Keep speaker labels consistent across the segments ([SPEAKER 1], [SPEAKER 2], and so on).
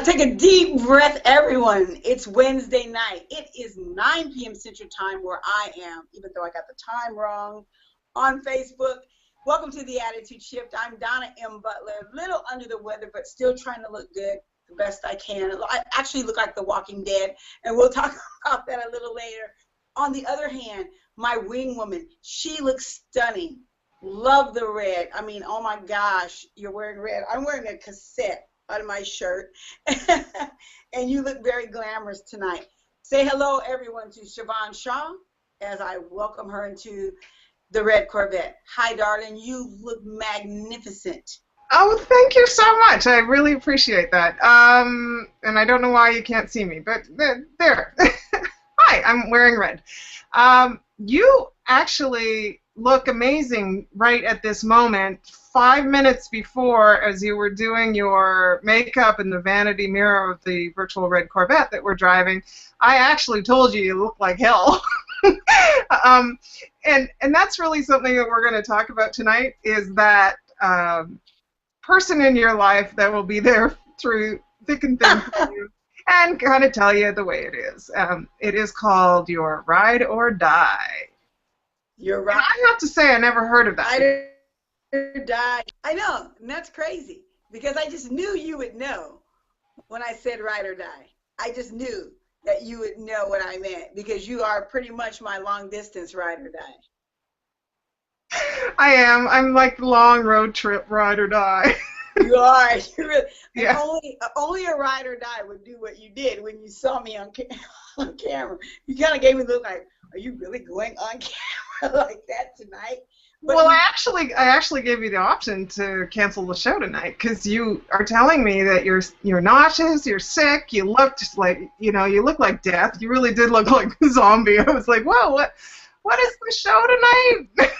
[SPEAKER 1] Take a deep breath, everyone. It's Wednesday night. It is 9 p.m. Central Time where I am, even though I got the time wrong on Facebook. Welcome to the Attitude Shift. I'm Donna M. Butler, a little under the weather, but still trying to look good the best I can. I actually look like The Walking Dead, and we'll talk about that a little later. On the other hand, my wing woman, she looks stunning. Love the red. I mean, oh my gosh, you're wearing red. I'm wearing a cassette on my shirt. And you look very glamorous tonight. Say hello, everyone, to Siobhan Shaw as I welcome her into the red Corvette. Hi, darling. You look magnificent.
[SPEAKER 2] Oh, thank you so much. I really appreciate that. And I don't know why you can't see me, but there. Hi, I'm wearing red. You actually look amazing right at this moment. 5 minutes before, as you were doing your makeup in the vanity mirror of the virtual red Corvette that we're driving, I actually told you you look like hell. And that's really something that we're going to talk about tonight, is that person in your life that will be there through thick and thin for you and kind of tell you the way it is. It is called your ride or die.
[SPEAKER 1] You're right.
[SPEAKER 2] And I have to say, I never heard of that.
[SPEAKER 1] Ride or die. I know, and that's crazy because I just knew you would know when I said ride or die. I just knew that you would know what I meant because you are pretty much my long distance ride or die.
[SPEAKER 2] I am. I'm like the long road trip ride or die.
[SPEAKER 1] You are. You really,
[SPEAKER 2] Yeah.
[SPEAKER 1] only a ride or die would do what you did when you saw me on camera. You kind of gave me the look like, are you really going on camera like that tonight? But
[SPEAKER 2] Well, I actually gave you the option to cancel the show tonight because you are telling me that you're nauseous, you're sick, you look just like, you look like death. You really did look like a zombie. I was like, whoa, what is the show tonight?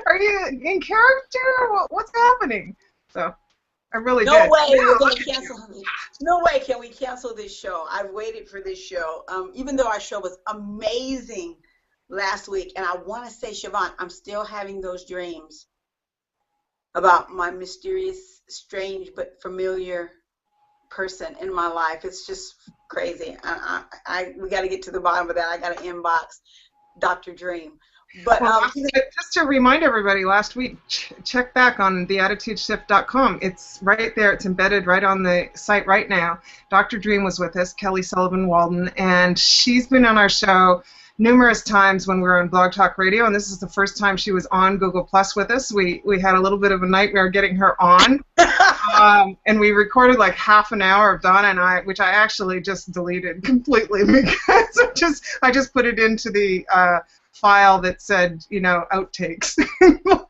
[SPEAKER 2] Are you in character? What's happening? So I really
[SPEAKER 1] no
[SPEAKER 2] did.
[SPEAKER 1] way
[SPEAKER 2] Yeah,
[SPEAKER 1] we're going to cancel. No way can we cancel this show. I've waited for this show. Even though our show was amazing last week, and I want to say, Siobhan, I'm still having those dreams about my mysterious, strange, but familiar person in my life. It's just crazy. We got to get to the bottom of that. I got to inbox Dr. Dream. But
[SPEAKER 2] just to remind everybody, last week, check back on theattitudeshift.com. It's right there. It's embedded right on the site right now. Dr. Dream was with us, Kelly Sullivan Walden, and she's been on our show numerous times when we were on Blog Talk Radio, and this is the first time she was on Google Plus with us. We had a little bit of a nightmare getting her on, and we recorded like half an hour of Donna and I, which I actually just deleted completely because I just put it into the file that said, outtakes,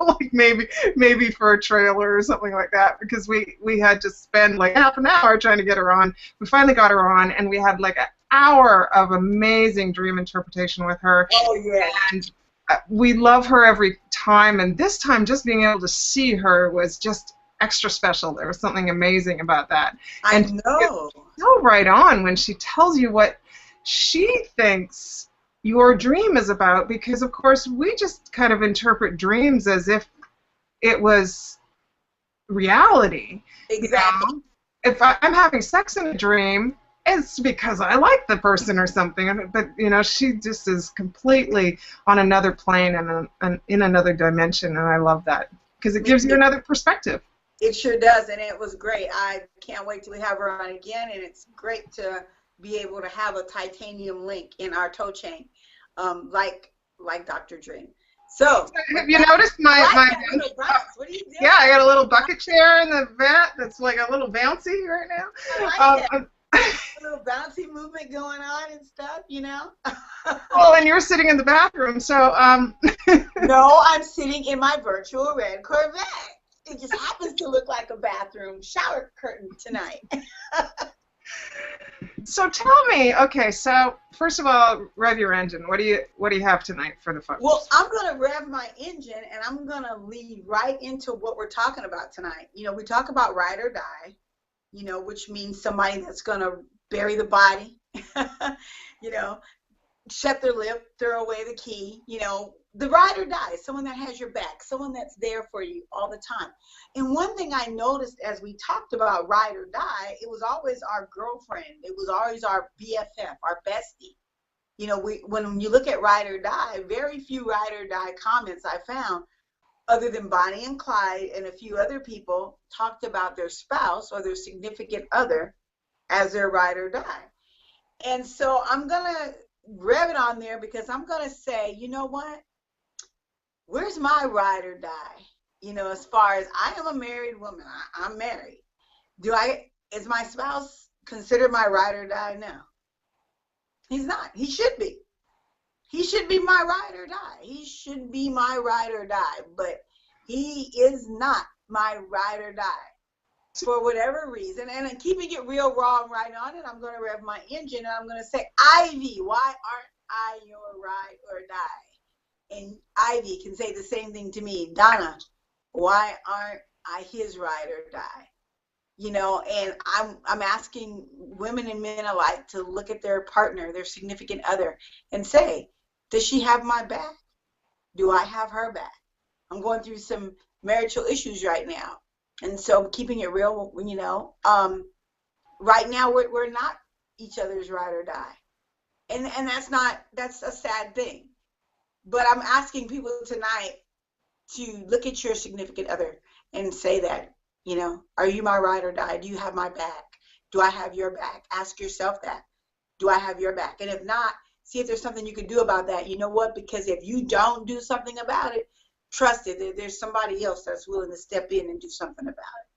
[SPEAKER 2] like maybe for a trailer or something like that, because we had to spend like half an hour trying to get her on. We finally got her on, and we had like an hour of amazing dream interpretation with her.
[SPEAKER 1] Oh, yeah.
[SPEAKER 2] And we love her every time, and this time just being able to see her was just extra special. There was something amazing about that.
[SPEAKER 1] I know.
[SPEAKER 2] So right on when she tells you what she thinks your dream is about, because of course we just kind of interpret dreams as if it was reality.
[SPEAKER 1] Exactly.
[SPEAKER 2] If I'm having sex in a dream, it's because I like the person or something. But she just is completely on another plane and in another dimension, and I love that because it gives you another perspective.
[SPEAKER 1] It sure does, and it was great. I can't wait till we have her on again, and it's great to be able to have a titanium link in our toe chain, like Dr. Dream. So
[SPEAKER 2] have you noticed my
[SPEAKER 1] what are you doing?
[SPEAKER 2] Yeah, I got a little bucket chair in the vat that's like a little bouncy right now.
[SPEAKER 1] I like that. A little bouncy movement going on and stuff,
[SPEAKER 2] Well, and you're sitting in the bathroom, so
[SPEAKER 1] No, I'm sitting in my virtual red Corvette. It just happens to look like a bathroom shower curtain tonight.
[SPEAKER 2] So tell me, okay, so first of all, rev your engine. What do you have tonight for the folks?
[SPEAKER 1] Well, I'm going to rev my engine, and I'm going to lead right into what we're talking about tonight. We talk about ride or die, which means somebody that's going to bury the body, shut their lip, throw away the key, the ride or die, someone that has your back, someone that's there for you all the time. And one thing I noticed as we talked about ride or die, it was always our girlfriend. It was always our BFF, our bestie. You know, when you look at ride or die, very few ride or die comments I found, other than Bonnie and Clyde and a few other people, talked about their spouse or their significant other as their ride or die. And so I'm going to rev it on there because I'm going to say, you know what? Where's my ride or die? You know, as far as I am a married woman, I'm married. Is my spouse considered my ride or die? No. He's not. He should be. He should be my ride or die. He should be my ride or die. But he is not my ride or die for whatever reason. And I'm keeping it real raw right on it. I'm going to rev my engine and I'm going to say, Ivy, why aren't I your ride or die? And Ivy can say the same thing to me. Donna, why aren't I his ride or die? You know, and I'm asking women and men alike to look at their partner, their significant other, and say, does she have my back? Do I have her back? I'm going through some marital issues right now. And so keeping it real, you know, right now we're not each other's ride or die. And that's a sad thing. But I'm asking people tonight to look at your significant other and say that, you know, are you my ride or die? Do you have my back? Do I have your back? Ask yourself that. Do I have your back? And if not, see if there's something you can do about that. You know what? Because if you don't do something about it, trust it, there's somebody else that's willing to step in and do something about it.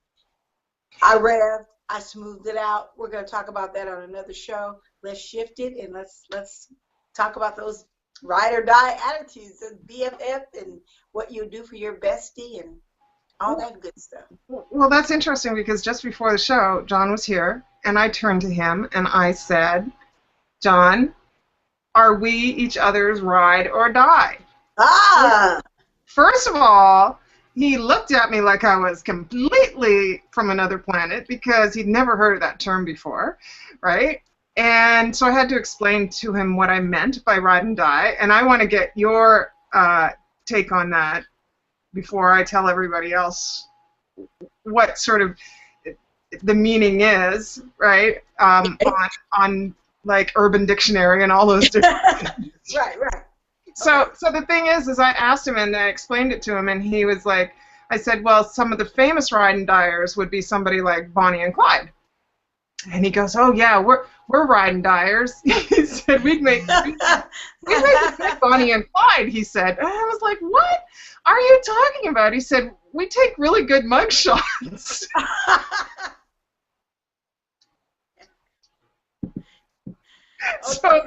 [SPEAKER 1] I revved, I smoothed it out. We're going to talk about that on another show. Let's shift it and let's talk about those ride or die attitudes of BFF and what you do for your bestie and all that good stuff.
[SPEAKER 2] Well, that's interesting because just before the show, John was here, and I turned to him and I said, John, are we each other's ride or die?
[SPEAKER 1] Ah!
[SPEAKER 2] First of all, he looked at me like I was completely from another planet because he'd never heard of that term before, right? And so I had to explain to him what I meant by ride and die, and I want to get your take on that before I tell everybody else what sort of the meaning is, right? On like Urban Dictionary and all those different things.
[SPEAKER 1] Right.
[SPEAKER 2] So the thing is I asked him and I explained it to him, and he was like, I said, well, some of the famous ride and diers would be somebody like Bonnie and Clyde. And he goes, oh yeah, we're ride and diers. He said we'd make Bonnie and Clyde. He said, and I was like, what are you talking about? He said, we take really good mug shots. So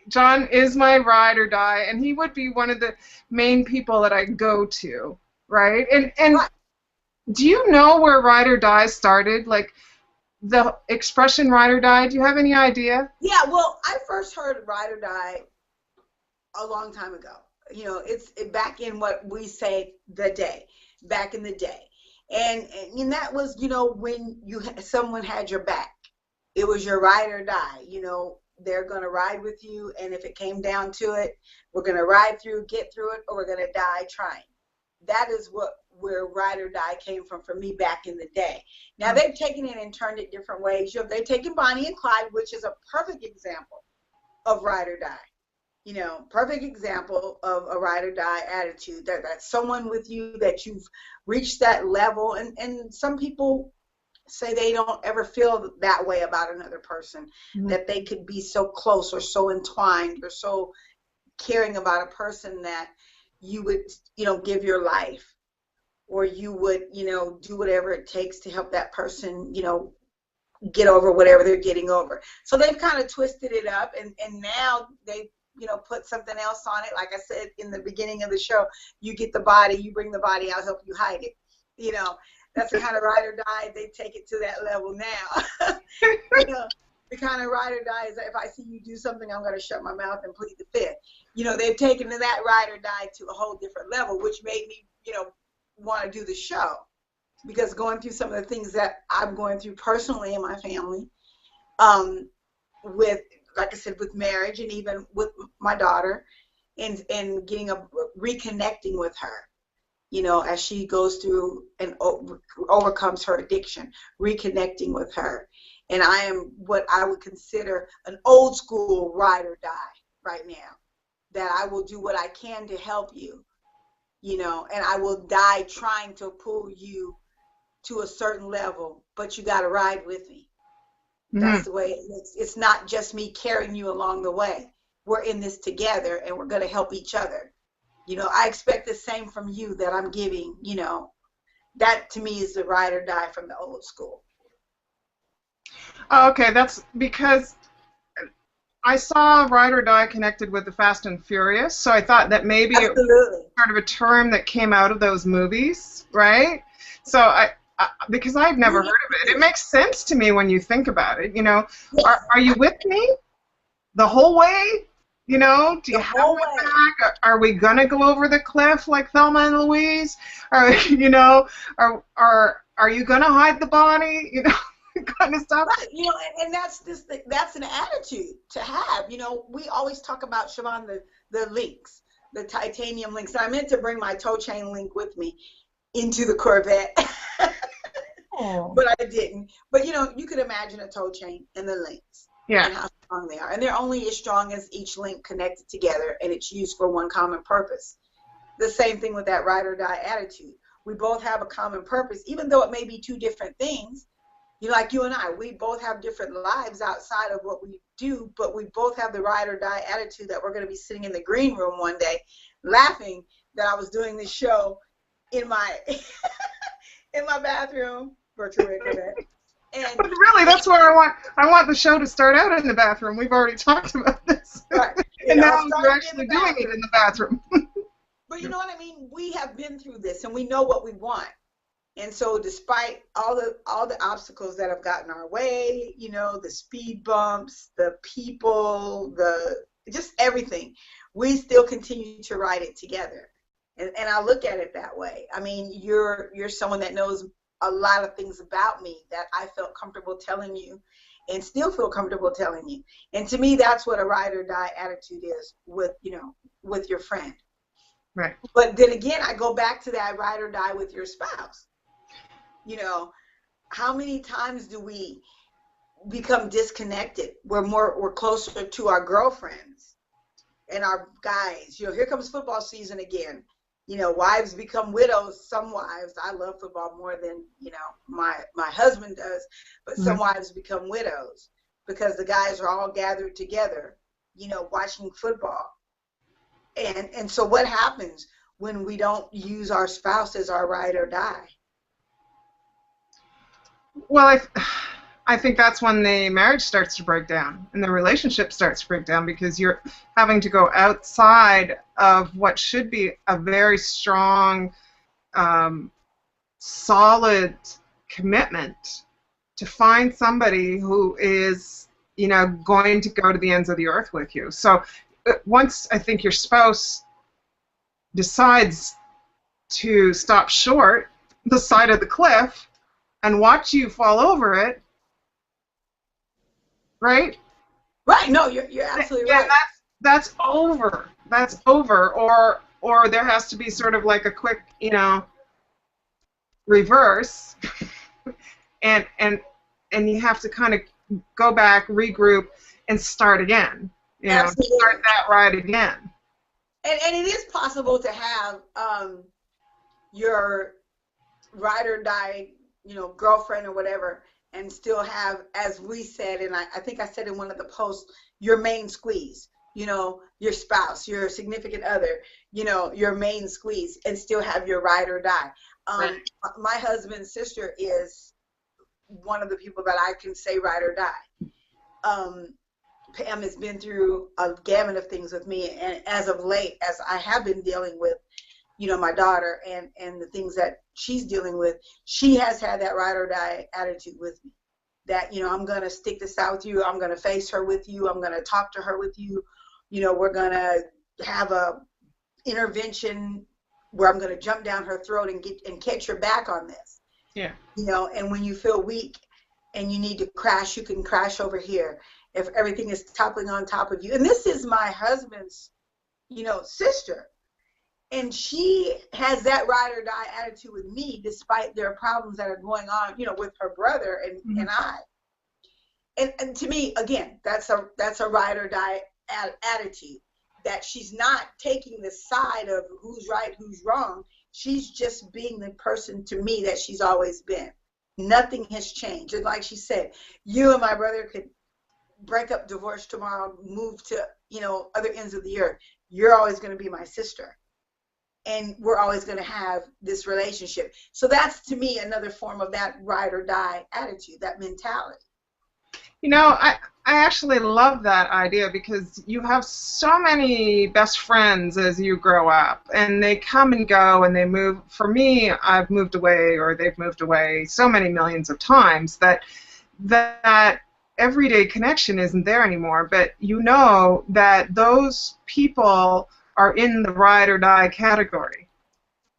[SPEAKER 2] John is my ride or die, and he would be one of the main people that I go to, right? And
[SPEAKER 1] right.
[SPEAKER 2] Do you know where ride or die started? Like the expression ride or die, do you have any idea?
[SPEAKER 1] Yeah, well, I first heard ride or die a long time ago. You know, it's back in what we say back in the day. And that was, you know, when someone had your back. It was your ride or die. You know, they're going to ride with you, and if it came down to it, we're going to ride through, get through it, or we're going to die trying. That is where ride or die came from for me back in the day. Now, they've taken it and turned it different ways. You know, they've taken Bonnie and Clyde, which is a perfect example of ride or die. You know, perfect example of a ride or die attitude. That's someone with you that you've reached that level, and some people say they don't ever feel that way about another person, that they could be so close or so entwined or so caring about a person that you would, you know, give your life, or you would, you know, do whatever it takes to help that person, you know, get over whatever they're getting over. So they've kind of twisted it up, and now they, you know, put something else on it. Like I said in the beginning of the show, you get the body, you bring the body, I'll help you hide it. You know, that's the kind of ride or die. They take it to that level now. You know, the kind of ride or die is that if I see you do something, I'm going to shut my mouth and plead the fifth. You know, they've taken that ride or die to a whole different level, which made me, you know, want to do the show, because going through some of the things that I'm going through personally in my family, with, like I said, with marriage and even with my daughter, and getting reconnecting with her, as she goes through and overcomes her addiction, reconnecting with her. And I am what I would consider an old school ride or die right now, that I will do what I can to help you, and I will die trying to pull you to a certain level, but you got to ride with me. That's the way it's not just me carrying you along the way. We're in this together, and we're going to help each other. I expect the same from you that I'm giving. That to me is the ride or die from the old school.
[SPEAKER 2] Okay, that's because I saw Ride or Die connected with the Fast and Furious, so I thought that maybe it was sort of a term that came out of those movies, right? So because I've never heard of it. It makes sense to me when you think about it. Are you with me the whole way? Do you have my back? Are we gonna go over the cliff like Thelma and Louise? Or are you gonna hide the body? Kind of stuff.
[SPEAKER 1] Right. And that's an attitude to have. We always talk about, Siobhan, the links, the titanium links. And I meant to bring my toe chain link with me into the Corvette. But I didn't. But you could imagine a toe chain and the links.
[SPEAKER 2] Yeah.
[SPEAKER 1] And how strong they are. And they're only as strong as each link connected together, and it's used for one common purpose. The same thing with that ride or die attitude. We both have a common purpose, even though it may be two different things. Like you and I, we both have different lives outside of what we do, but we both have the ride or die attitude that we're going to be sitting in the green room one day laughing that I was doing this show in my in my bathroom, virtual Corvette.
[SPEAKER 2] But really, that's where I want the show to start out in the bathroom. We've already talked about this.
[SPEAKER 1] Right.
[SPEAKER 2] And now we're actually doing it in the bathroom.
[SPEAKER 1] But you know what I mean? We have been through this, and we know what we want. And so despite all the obstacles that have gotten our way, the speed bumps, the people, just everything, we still continue to ride it together. And I look at it that way. I mean, you're someone that knows a lot of things about me that I felt comfortable telling you and still feel comfortable telling you. And to me, that's what a ride or die attitude is with your friend.
[SPEAKER 2] Right.
[SPEAKER 1] But then again, I go back to that ride or die with your spouse. How many times do we become disconnected? We're closer to our girlfriends and our guys. Here comes football season again. Wives become widows. Some wives, I love football more than, my husband does, but some wives become widows because the guys are all gathered together, watching football. And so what happens when we don't use our spouse as our ride or die?
[SPEAKER 2] Well, I think that's when the marriage starts to break down and the relationship starts to break down, because you're having to go outside of what should be a very strong, solid commitment to find somebody who is, going to go to the ends of the earth with you. So once I think your spouse decides to stop short the side of the cliff and watch you fall over it, right?
[SPEAKER 1] Right. No, you're absolutely right.
[SPEAKER 2] That's over. That's over. Or there has to be sort of like a quick, reverse, and you have to kind of go back, regroup, and start again. Start that ride again.
[SPEAKER 1] And it is possible to have your ride or die, girlfriend or whatever, and still have, as we said, and I think I said in one of the posts, your main squeeze, your spouse, your significant other, your main squeeze, and still have your ride or die.
[SPEAKER 2] Right.
[SPEAKER 1] My husband's sister is one of the people that I can say ride or die. Pam has been through a gamut of things with me, and as of late, as I have been dealing with, my daughter and the things that she's dealing with, she has had that ride or die attitude with me. That, I'm going to stick this out with you. I'm going to face her with you. I'm going to talk to her with you. We're going to have a intervention where I'm going to jump down her throat and catch her back on this.
[SPEAKER 2] Yeah.
[SPEAKER 1] And when you feel weak and you need to crash, you can crash over here. If everything is toppling on top of you. And this is my husband's sister. And she has that ride or die attitude with me, despite their problems that are going on, with her brother and I. And to me, again, that's a ride or die attitude. That she's not taking the side of who's right, who's wrong. She's just being the person to me that she's always been. Nothing has changed. And like she said, you and my brother could break up, divorce tomorrow, move to, other ends of the earth. You're always going to be my sister. And we're always going to have this relationship. So that's, to me, another form of that ride or die attitude, that mentality.
[SPEAKER 2] I actually love that idea because you have so many best friends as you grow up, and they come and go and they move. For me, I've moved away or they've moved away so many millions of times that everyday connection isn't there anymore. But that those people are in the ride or die category.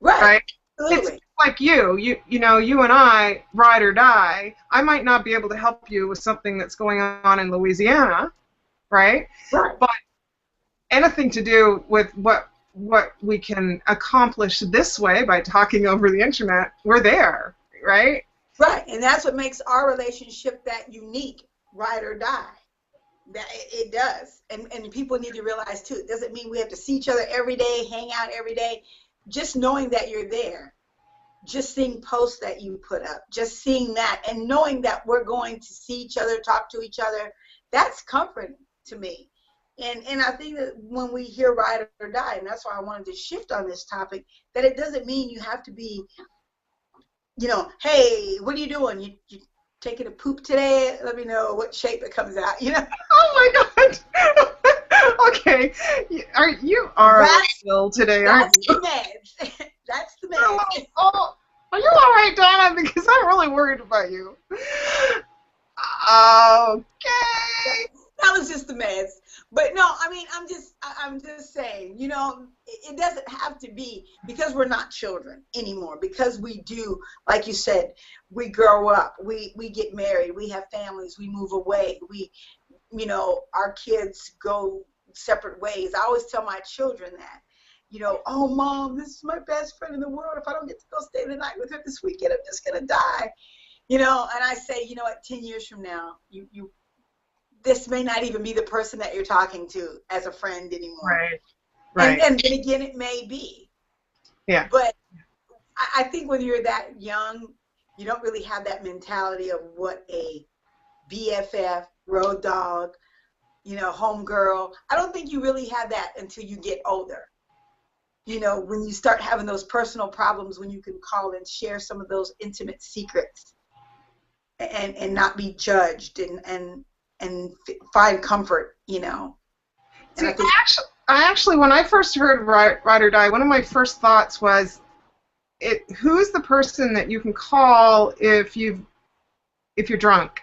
[SPEAKER 2] Right?
[SPEAKER 1] Absolutely.
[SPEAKER 2] It's like you and I, ride or die. I might not be able to help you with something that's going on in Louisiana, right?
[SPEAKER 1] Right.
[SPEAKER 2] But anything to do with what we can accomplish this way by talking over the internet, we're there, right?
[SPEAKER 1] Right, and that's what makes our relationship that unique, ride or die. That it does, and people need to realize too. It doesn't mean we have to see each other every day, hang out every day. Just knowing that you're there, just seeing posts that you put up, just seeing that, and knowing that we're going to see each other, talk to each other, that's comforting to me. And I think that when we hear ride or die, and that's why I wanted to shift on this topic, that it doesn't mean you have to be, hey, what are you doing? You taking a poop today? Let me know what shape it comes out.
[SPEAKER 2] Oh my God. Okay, you are ill today, aren't you?
[SPEAKER 1] That's the meds. That's the meds.
[SPEAKER 2] Oh, are you all right, Donna? Because I'm really worried about you. Okay.
[SPEAKER 1] That was just the meds. But no, I mean, I'm just saying, it doesn't have to be because we're not children anymore, because we do, like you said, we grow up, we get married, we have families, we move away, our kids go separate ways. I always tell my children that, oh, Mom, this is my best friend in the world. If I don't get to go stay the night with her this weekend, I'm just going to die. And I say, what, 10 years from now, this may not even be the person that you're talking to as a friend anymore. Right. And then again, it may be.
[SPEAKER 2] Yeah.
[SPEAKER 1] But I think when you're that young, you don't really have that mentality of what a BFF, road dog, homegirl. I don't think you really have that until you get older. When you start having those personal problems, when you can call and share some of those intimate secrets and not be judged and find comfort,
[SPEAKER 2] See, I actually, when I first heard ride or die, one of my first thoughts was, who's the person that you can call if you're drunk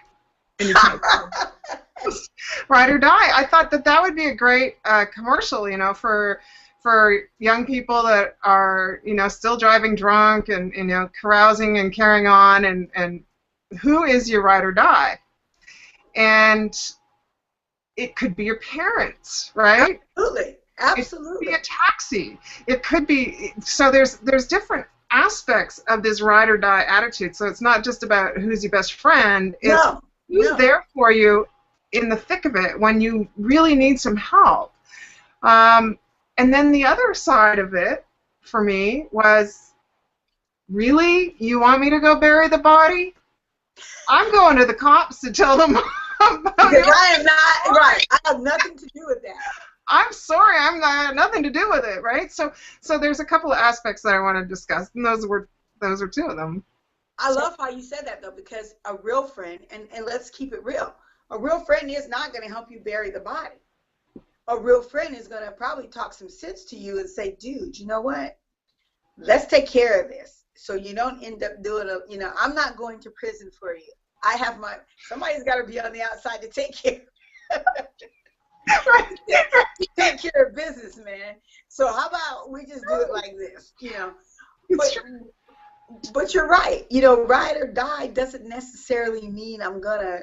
[SPEAKER 2] and you can't ride or die? I thought that would be a great commercial, for young people that are, still driving drunk and, carousing and carrying on, and who is your ride or die? And it could be your parents, right?
[SPEAKER 1] Absolutely.
[SPEAKER 2] It could be a taxi. It could be, so there's different aspects of this ride or die attitude. So it's not just about who's your best friend. It's who's there for you in the thick of it when you really need some help. And then the other side of it for me was, really? You want me to go bury the body? I'm going to the cops to tell them.
[SPEAKER 1] Because I am not, right. I have nothing to do with that.
[SPEAKER 2] I'm sorry, I have nothing to do with it, right? So there's a couple of aspects that I want to discuss, and those are two of them.
[SPEAKER 1] I love how you said that, though, because a real friend, and let's keep it real, a real friend is not going to help you bury the body. A real friend is going to probably talk some sense to you and say, dude, you know what? Let's take care of this so you don't end up doing I'm not going to prison for you. I have somebody's got to be on the outside to take care take care of business, man. So how about we just do it like this, But you're right. Ride or die doesn't necessarily mean I'm gonna,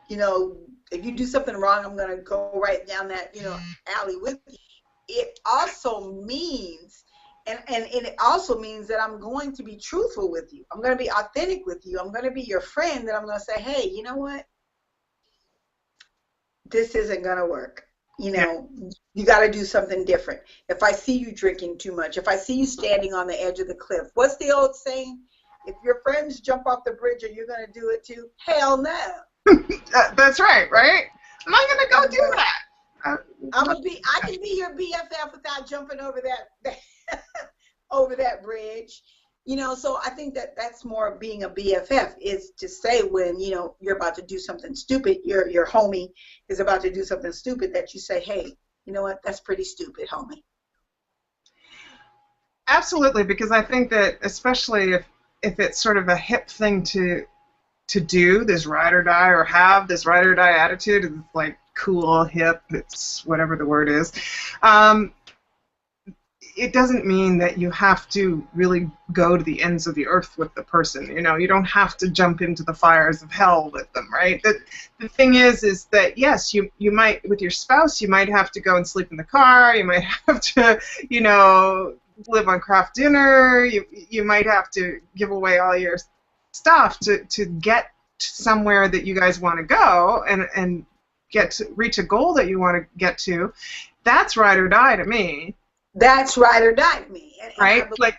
[SPEAKER 1] if you do something wrong, I'm gonna go right down that, alley with you. it also means, and it also means that I'm going to be truthful with you. I'm going to be authentic with you. I'm going to be your friend, that I'm going to say, hey, you know what? This isn't going to work. You know, you got to do something different. If I see you drinking too much, if I see you standing on the edge of the cliff, what's the old saying? If your friends jump off the bridge, are you going to do it too? Hell no.
[SPEAKER 2] That's right, right? I'm not going to go do that.
[SPEAKER 1] I can be your BFF without jumping over that over that bridge. You know, so I think that that's more being a BFF, is to say when, you know, you're about to do something stupid, your homie is about to do something stupid, that you say, hey, you know what, that's pretty stupid, homie.
[SPEAKER 2] Absolutely, because I think that especially if it's sort of a hip thing to do, this ride or die, or have this ride or die attitude, it's like cool, hip, it's whatever the word is. It doesn't mean that you have to really go to the ends of the earth with the person. You know, you don't have to jump into the fires of hell with them, right? The thing is that, yes, you might, with your spouse, you might have to go and sleep in the car. You might have to, you know, live on craft dinner. You might have to give away all your stuff to get somewhere that you guys want to go and get to reach a goal that you want to get to. That's ride or die to me.
[SPEAKER 1] That's ride or die to me.
[SPEAKER 2] Right? Like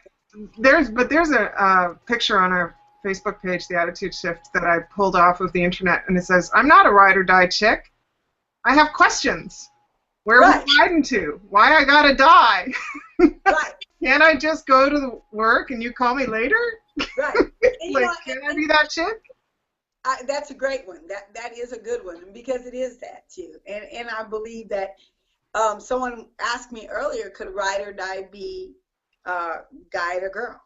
[SPEAKER 2] there's a picture on our Facebook page, The Attitude Shift, that I pulled off of the internet, and it says, I'm not a ride or die chick. I have questions. Where are we riding to? Why I gotta die?
[SPEAKER 1] Right.
[SPEAKER 2] Can't I just go to the work and you call me later?
[SPEAKER 1] Right.
[SPEAKER 2] Like, can I be that chick?
[SPEAKER 1] That's a great one. That is a good one, because it is that too. And I believe that someone asked me earlier, could ride or die be guy or girl?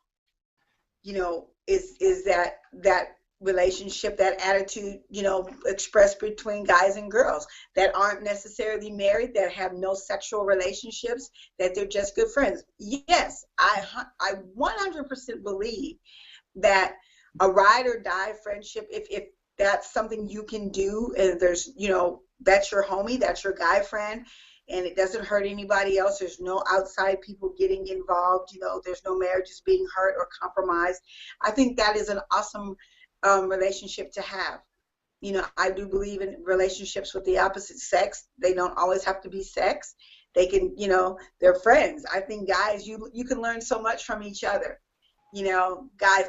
[SPEAKER 1] You know, is that relationship, that attitude, you know, expressed between guys and girls that aren't necessarily married, that have no sexual relationships, that they're just good friends? Yes, I 100% believe that a ride or die friendship, if that's something you can do, and there's, you know, that's your homie, that's your guy friend, and it doesn't hurt anybody else, there's no outside people getting involved, you know, there's no marriages being hurt or compromised, I think that is an awesome relationship to have. You know, I do believe in relationships with the opposite sex. They don't always have to be sex. They can, you know, they're friends. I think guys, you can learn so much from each other. You know, guys,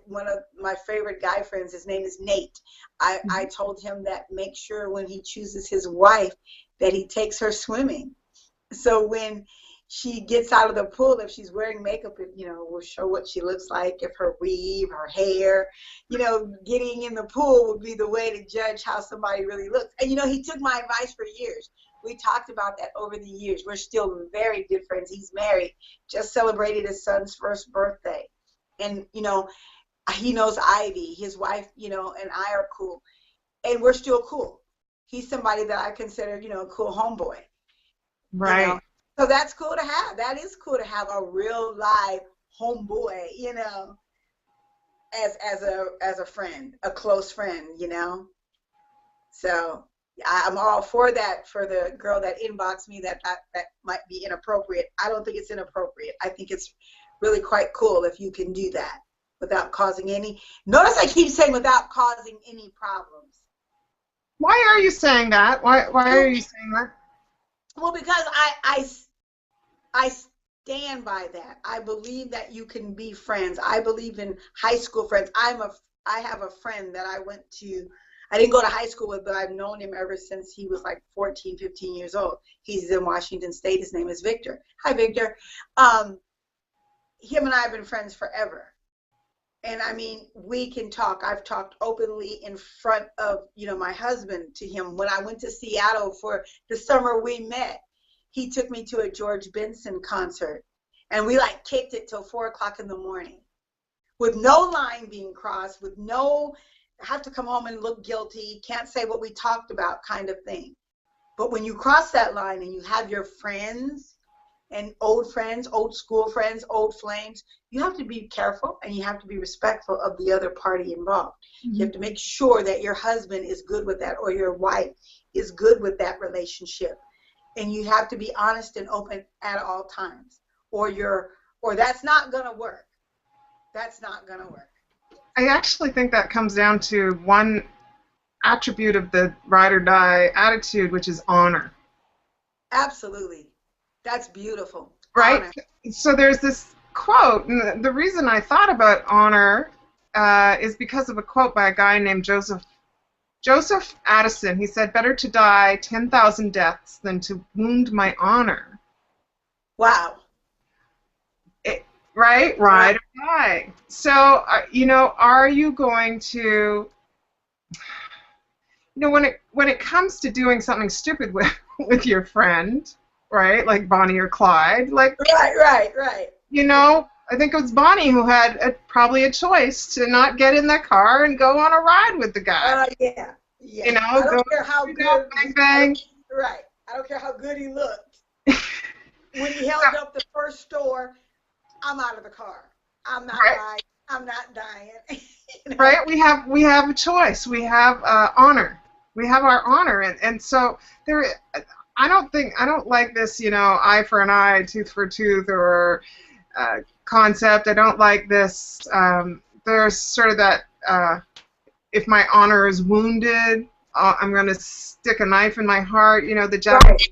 [SPEAKER 1] one of my favorite guy friends, his name is Nate. I told him that make sure when he chooses his wife that he takes her swimming. So when she gets out of the pool, if she's wearing makeup, you know, we'll show what she looks like, if her weave, her hair, you know, getting in the pool would be the way to judge how somebody really looks. And, you know, he took my advice for years. We talked about that over the years. We're still very good friends. He's married, just celebrated his son's first birthday. And, you know, he knows Ivy, his wife, you know, and I are cool. And we're still cool. He's somebody that I consider, you know, a cool homeboy.
[SPEAKER 2] Right.
[SPEAKER 1] You know? So that's cool to have. That is cool to have a real live homeboy, you know, as a friend, a close friend, you know. So I'm all for that. For the girl that inboxed me, that might be inappropriate. I don't think it's inappropriate. I think it's really quite cool if you can do that without causing any. Notice I keep saying without causing any problems.
[SPEAKER 2] Why are you saying that? Why are you saying that?
[SPEAKER 1] Well, because I stand by that. I believe that you can be friends. I believe in high school friends. I have a friend that I didn't go to high school with, but I've known him ever since he was like 14, 15 years old. He's in Washington State. His name is Victor. Hi, Victor. Him and I have been friends forever. And I mean, we can talk. I've talked openly in front of, you know, my husband to him. When I went to Seattle for the summer we met, he took me to a George Benson concert. And we like kicked it till 4 o'clock in the morning with no line being crossed, with no, have to come home and look guilty, can't say what we talked about kind of thing. But when you cross that line and you have your friends, and old friends, old school friends, old flames, you have to be careful and you have to be respectful of the other party involved. Mm-hmm. You have to make sure that your husband is good with that, or your wife is good with that relationship. and you have to be honest and open at all times, or that's not going to work. That's not going to work.
[SPEAKER 2] I actually think that comes down to one attribute of the ride or die attitude, which is honor.
[SPEAKER 1] Absolutely. That's beautiful.
[SPEAKER 2] Right?
[SPEAKER 1] Honor.
[SPEAKER 2] So there's this quote, and the reason I thought about honor is because of a quote by a guy named Joseph Addison. He said, "Better to die 10,000 deaths than to wound my honor."
[SPEAKER 1] Wow.
[SPEAKER 2] Right? Ride or die. So, are you going to, when it comes to doing something stupid with your friend, right, like Bonnie or Clyde, like...
[SPEAKER 1] Right.
[SPEAKER 2] I think it was Bonnie who had probably a choice to not get in the car and go on a ride with the guy.
[SPEAKER 1] Yeah.
[SPEAKER 2] I don't
[SPEAKER 1] care how good.
[SPEAKER 2] Bang.
[SPEAKER 1] Right. I don't care how good he looked. When he held up the first store, I'm out of the car. I'm not lying. I'm not dying.
[SPEAKER 2] Right? We have a choice. We have honor. We have our honor, and so there. I don't like this, eye for an eye, tooth for a tooth, or concept. I don't like this. There's sort of that. If my honor is wounded, I'm going to stick a knife in my heart. The Japanese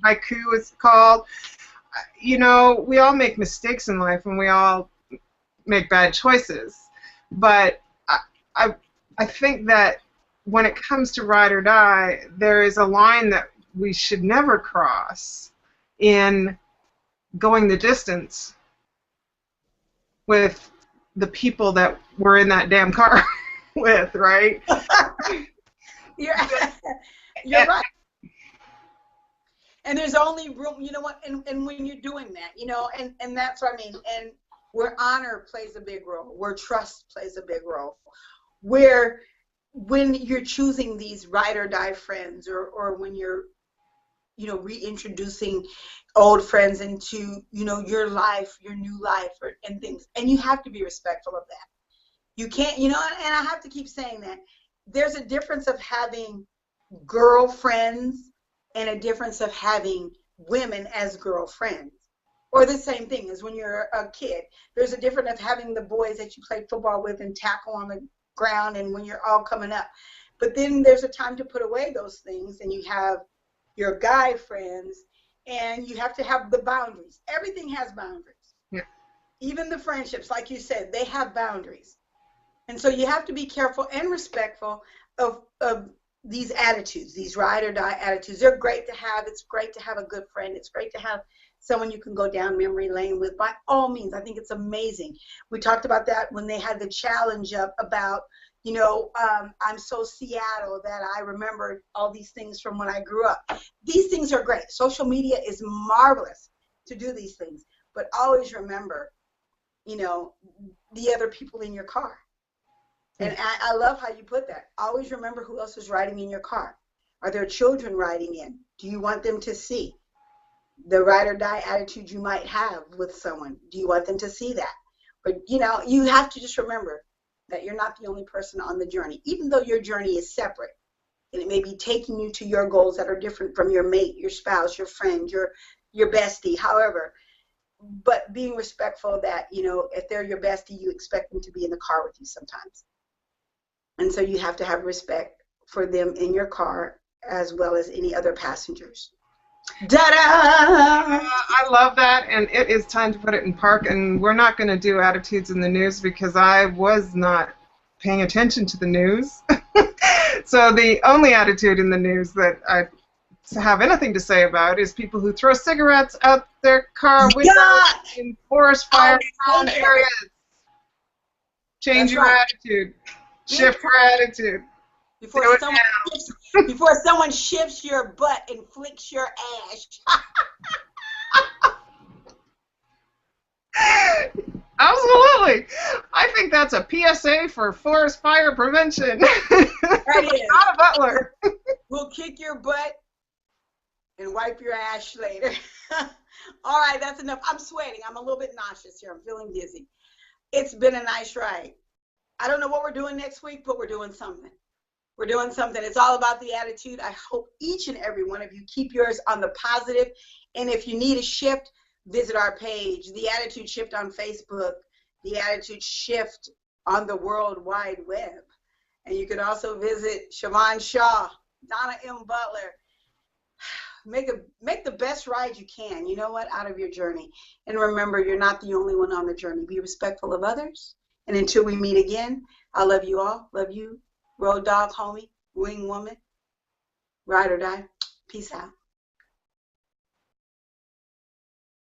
[SPEAKER 2] haiku is called. We all make mistakes in life, and we all make bad choices. But I think that when it comes to ride or die, there is a line that we should never cross in going the distance with the people that we're in that damn car with, right?
[SPEAKER 1] You're right. And there's only room, and when you're doing that, and that's what I mean, and where honor plays a big role, where trust plays a big role, where when you're choosing these ride or die friends, or when you're, reintroducing old friends into, your life, your new life, and things, and you have to be respectful of that. You can't, and I have to keep saying that. There's a difference of having girlfriends and a difference of having women as girlfriends. Or the same thing as when you're a kid. There's a difference of having the boys that you play football with and tackle on the ground and when you're all coming up. But then there's a time to put away those things, and you have your guy friends, and you have to have the boundaries. Everything has boundaries.
[SPEAKER 2] Yeah.
[SPEAKER 1] Even the friendships, like you said, they have boundaries. And so you have to be careful and respectful of these attitudes, these ride or die attitudes. They're great to have. It's great to have a good friend. It's great to have someone you can go down memory lane with. By all means, I think it's amazing. We talked about that when they had the challenge up about, I'm so Seattle that I remember all these things from when I grew up. These things are great. Social media is marvelous to do these things. But always remember, the other people in your car. And I love how you put that. Always remember who else is riding in your car. Are there children riding in? Do you want them to see the ride or die attitude you might have with someone? Do you want them to see that? But, you have to just remember that you're not the only person on the journey, even though your journey is separate. And it may be taking you to your goals that are different from your mate, your spouse, your friend, your bestie, however. But being respectful that, if they're your bestie, you expect them to be in the car with you sometimes. And so you have to have respect for them in your car as well as any other passengers. Da-da!
[SPEAKER 2] I love that, and it is time to put it in park, and we're not going to do attitudes in the news because I was not paying attention to the news. So the only attitude in the news that I have anything to say about is people who throw cigarettes out their car windows in forest fire prone areas. Change your attitude. Shift your attitude.
[SPEAKER 1] Before someone shifts your butt and flicks your ash.
[SPEAKER 2] Absolutely. I think that's a PSA for forest fire prevention.
[SPEAKER 1] That is.
[SPEAKER 2] Not a butler.
[SPEAKER 1] We'll kick your butt and wipe your ash later. All right, that's enough. I'm sweating. I'm a little bit nauseous here. I'm feeling dizzy. It's been a nice ride. I don't know what we're doing next week, but we're doing something. We're doing something. It's all about the attitude. I hope each and every one of you keep yours on the positive. And if you need a shift, visit our page, The Attitude Shift on Facebook, The Attitude Shift on the World Wide Web. And you can also visit Siobhan Shaw, Donna M. Butler. Make the best ride you can, you know what, out of your journey. And remember, you're not the only one on the journey. Be respectful of others. And until we meet again, I love you all. Love you. Road dog, homie, wing woman, ride or die. Peace out.